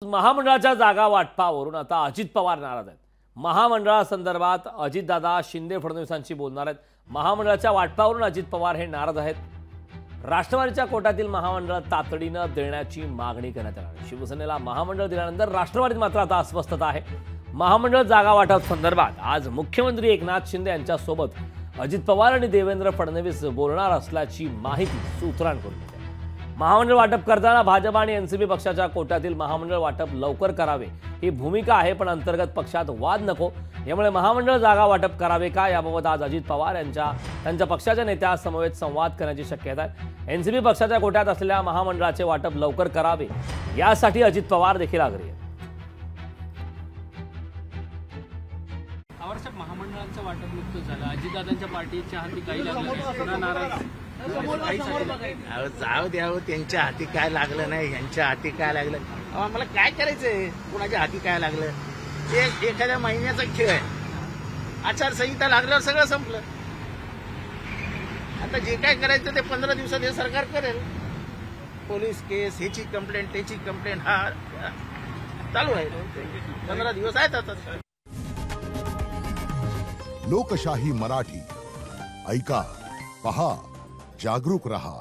महामंडळाच्या जागा वाटपावरून आता अजित पवार नाराज आहेत। महामंडळासंदर्भात अजितदादा शिंदे फडणवीसांशी बोलणार आहेत। महामंडळाच्या वाटपावरून अजित पवार हे नाराज आहेत। राष्ट्रवादीच्या कोट्यातील महामंडळ तातडीनं देण्याची मागणी करण्यात येणार आहे। शिवसेनेला महामंडळ दिल्यानंतर राष्ट्रवादीत मात्र आता अस्वस्थता आहे। महामंडळ जागा वाटप संदर्भात आज मुख्यमंत्री एकनाथ शिंदे यांच्यासोबत अजित पवार आणि देवेंद्र फडणवीस बोलणार असल्याची माहिती सूत्रांकडून मिळते। महामंडळ वाटप करताना भाजप आणि एनसीपी पक्षाच्या कोट्यातील महामंडळ वाटप लवकर करावे ही भूमिका आहे, पण अंतर्गत पक्षात वाद नको, यामुळे महामंडळ जागा वाटप करावे का याबाबत आज अजित पवार त्यांच्या पक्षाच्या नेत्यांसमवेत संवाद करण्याची शक्यता आहे। एनसीपी पक्षाच्या कोट्यात असलेल्या महामंडळाचे वाटप लवकर करावे यासाठी अजित पवार देखील आग्रही आहेत। आवश्यक महामंडळांचं वाटप नुकतंच झालं, अजितदादांच्या पार्टीच्या हाती काही लागलं नाराज जाऊ द्यावं, त्यांच्या हाती काय लागलं नाही, यांच्या हाती काय लागलं, आम्हाला काय करायचंय, कुणाच्या हाती काय लागलं, ते एखाद्या महिन्याचा खेळ आहे। आचारसंहिता लागल्यावर सगळं संपलं। आता जे काय करायचं ते 15 दिवसात हे सरकार करेल। पोलीस केस, ह्याची कंप्लेंट, त्याची कंप्लेंट, हा चालू आहे। 15 दिवस आहेत आता। लोकशाही मराठी ऐका, पहा, जागरूक रहा।